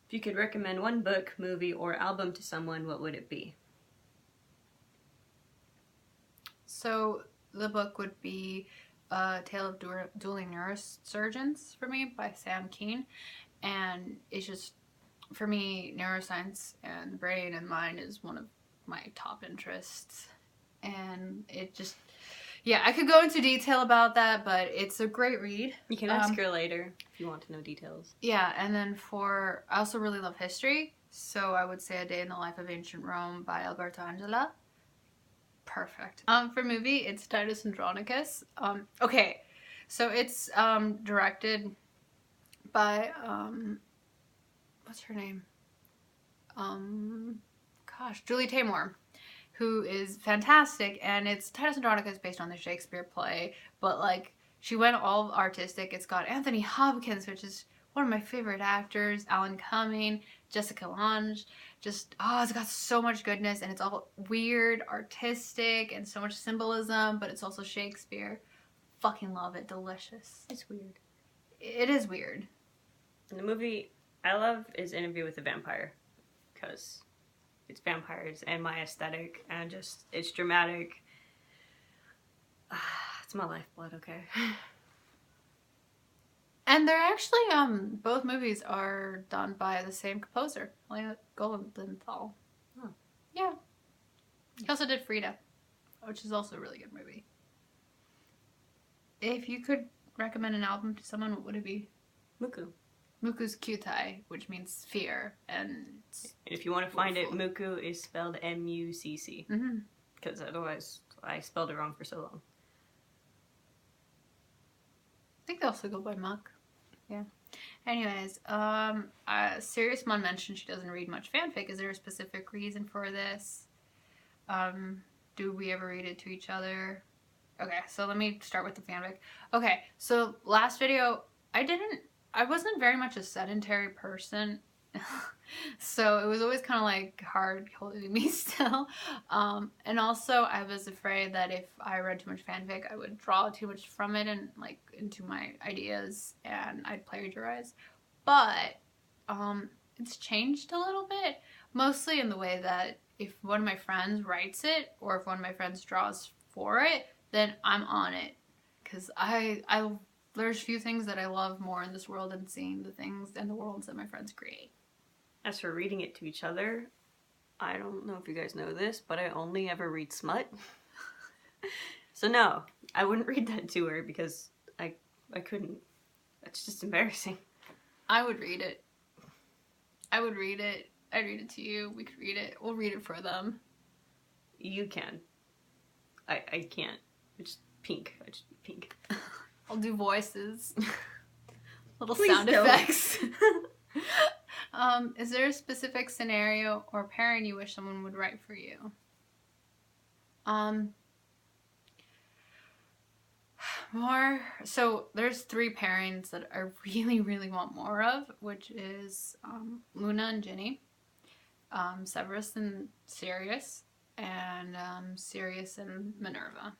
If you could recommend one book, movie, or album to someone, what would it be? So the book would be Tale of Dueling Neurosurgeons for me by Sam Keane. And it's just, for me, neuroscience and the brain and mind is one of my top interests. And it just, yeah, I could go into detail about that, but it's a great read. You can ask her later if you want to know details. Yeah, and then I also really love history, so I would say A Day in the Life of Ancient Rome by Alberto Angela. Perfect. For movie, it's Titus Andronicus. Okay, so it's directed by what's her name? Julie Taymor, who is fantastic, and it's Titus Andronicus based on the Shakespeare play, but like she went all artistic. It's got Anthony Hopkins, which is one of my favorite actors, Alan Cumming, Jessica Lange. Just, it's got so much goodness, and it's all weird, artistic, and so much symbolism, but it's also Shakespeare. Fucking love it. Delicious. It's weird. It is weird. And the movie I love is Interview with the Vampire, because it's vampires and my aesthetic, and just, it's dramatic. It's my lifeblood, okay? And they're actually, both movies are done by the same composer, Elena Goldenthal. Oh. Yeah. He also did Frida, which is also a really good movie. If you could recommend an album to someone, what would it be? Muku. Muku's Kyutai, which means fear, and if you want to find it, Muku is spelled M-U-C-C. Because otherwise, I spelled it wrong for so long. I think they also go by Muck. Yeah. Anyways, Serious Mon mentioned she doesn't read much fanfic. Is there a specific reason for this? Do we ever read it to each other? Okay, so let me start with the fanfic. Okay, so last video, I wasn't very much a sedentary person. So it was always kind of like hard holding me still. And also I was afraid that if I read too much fanfic, I would draw too much from it and like into my ideas and I'd plagiarize. But it's changed a little bit, mostly in the way that if one of my friends writes it or if one of my friends draws for it, then I'm on it. Because there's few things that I love more in this world than seeing the things and the worlds that my friends create. As for reading it to each other, I don't know if you guys know this, but I only ever read smut. So no, I wouldn't read that to her because I couldn't. It's just embarrassing. I would read it. I would read it. I'd read it to you. We could read it. We'll read it for them. You can. I can't. It's pink. I just be pink. I'll do voices. Little Please sound don't. effects. Is there a specific scenario or pairing you wish someone would write for you? So there's 3 pairings that I really, really want more of, which is Luna and Ginny, Severus and Sirius, and Sirius and Minerva.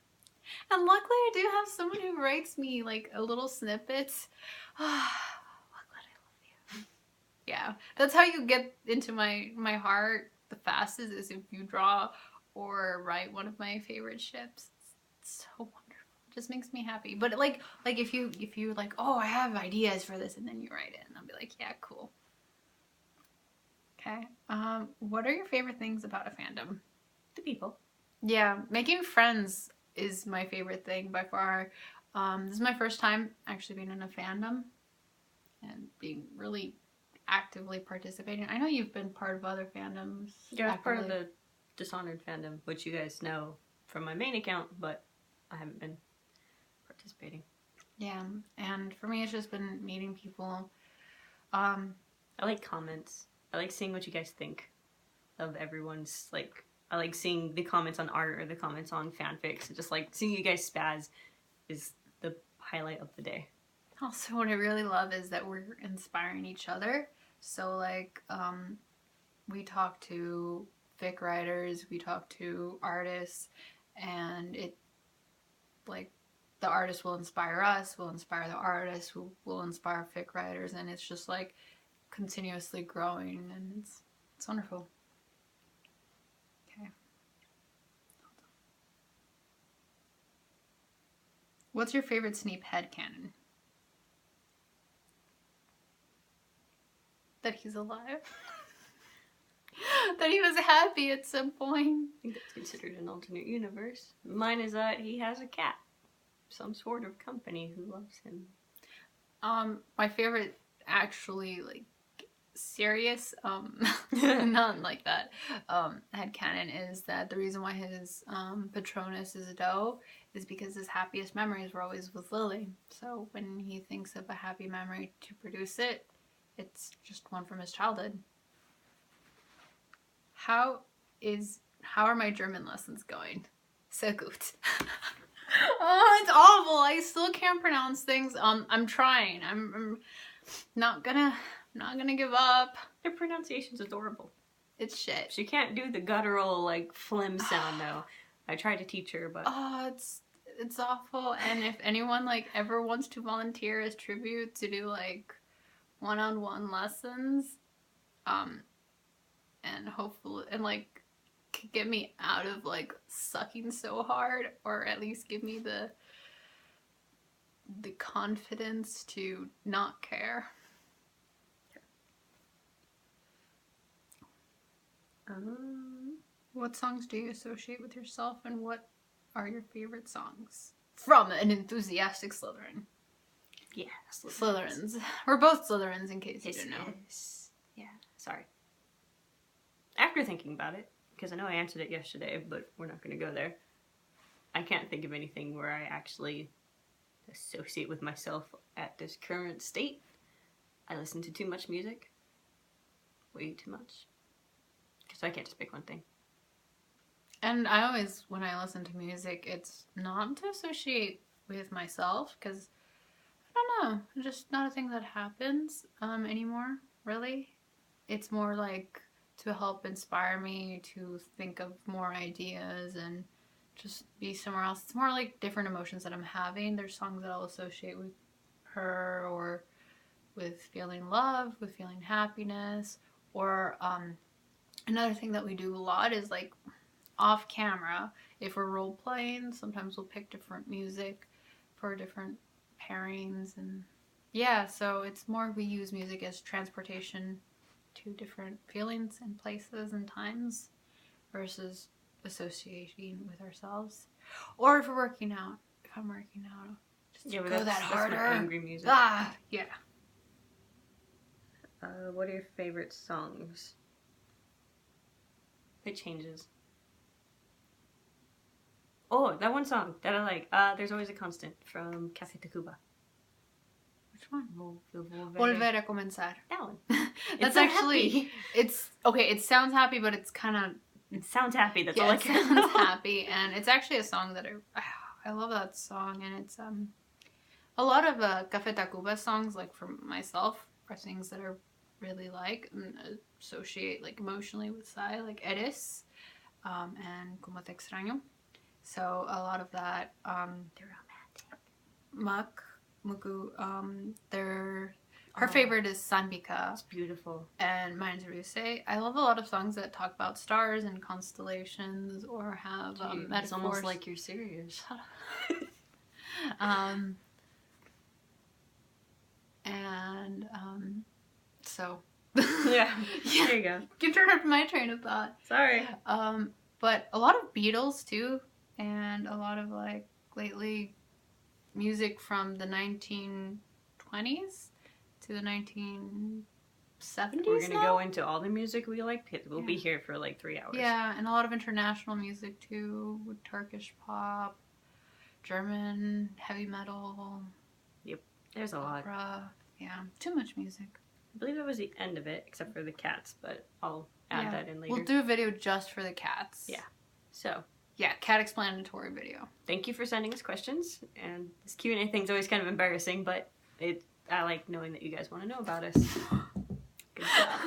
And luckily I do have someone who writes me like a little snippets. Yeah, that's how you get into my heart the fastest, is if you draw or write one of my favorite ships. It's so wonderful. It just makes me happy. But like if you like, oh, I have ideas for this, and then you write it, and I'll be like, yeah, cool. Okay. What are your favorite things about a fandom? The people. Yeah, making friends is my favorite thing by far. This is my first time actually being in a fandom and being really actively participating. I know you've been part of other fandoms. Yeah, I was part of the Dishonored fandom, which you guys know from my main account, but I haven't been participating. Yeah, and for me it's just been meeting people. I like comments. I like seeing what you guys think of everyone's, like, I like seeing the comments on art or the comments on fanfics. Just like seeing you guys spaz is the highlight of the day. Also, what I really love is that we're inspiring each other. So like, we talk to fic writers, we talk to artists, and it, like, the artist will inspire us, we'll inspire the artist, who will inspire fic writers, and it's just like continuously growing, and it's wonderful. Okay. What's your favorite Snape headcanon? That he's alive. That he was happy at some point. I think that's considered an alternate universe. Mine is that he has a cat. Some sort of company who loves him. My favorite, actually, like, serious, not like that, headcanon is that the reason why his Patronus is a doe is because his happiest memories were always with Lily. So when he thinks of a happy memory to produce it, it's just one from his childhood. How are my German lessons going? So good. Oh, it's awful. I still can't pronounce things. I'm trying. I'm not gonna give up. Their pronunciation's adorable. It's shit. She can't do the guttural, like, phlegm sound, though. I tried to teach her, but... Oh, it's awful. And if anyone, like, ever wants to volunteer as tribute to do, like, one-on-one lessons, and hopefully, and, like, get me out of, like, sucking so hard, or at least give me the confidence to not care. What songs do you associate with yourself, and what are your favorite songs? From an enthusiastic Slytherin. Yeah, Slytherins. We're both Slytherins, in case you didn't know. Yeah, sorry. After thinking about it, because I know I answered it yesterday, but we're not going to go there. I can't think of anything where I actually associate with myself at this current state. I listen to too much music. Way too much. So I can't just pick one thing. And I always, when I listen to music, it's not to associate with myself, because, I don't know, it's just not a thing that happens anymore, really. It's more like to help inspire me to think of more ideas and just be somewhere else. It's more like different emotions that I'm having. There's songs that I'll associate with her, or with feeling love, with feeling happiness, or another thing that we do a lot is, like, off camera, if we're role playing, sometimes we'll pick different music for different pairings, and yeah, so it's more we use music as transportation to different feelings and places and times versus associating with ourselves. Or if we're working out, if I'm working out, just go that harder. That's my angry music. Yeah. What are your favorite songs? It changes. Oh, that one song that I like. There's Always a Constant from Café Tacuba. Which one? Volver a comenzar. That one. That's actually happy. It's okay. It sounds happy, but it's kind of. It sounds happy. That's all I can. can. It sounds happy, and it's actually a song that I love that song, and it's a lot of Café Tacuba songs, like for myself, are things that I really like and associate, like, emotionally with Sai, like Eres, and Como Te Extraño. So a lot of that, They're romantic. Mak, Muku, her favorite is Sanbika. It's beautiful. And mine's Ryusei. I love a lot of songs that talk about stars and constellations, or have metaphors. It's almost like you're serious. So yeah, there you go. You interrupted my train of thought. Sorry. But a lot of Beatles too, and a lot of, like, lately music from the 1920s to the 1970s. We're gonna go into all the music we like. We'll be here for like 3 hours. Yeah, and a lot of international music too, with Turkish pop, German heavy metal. Yep, there's a lot. Opera. Yeah, too much music. I believe that was the end of it, except for the cats, but I'll add that in later. We'll do a video just for the cats. Yeah. So. Yeah, cat explanatory video. Thank you for sending us questions, and this Q&A thing's always kind of embarrassing, but I like knowing that you guys want to know about us. Good job.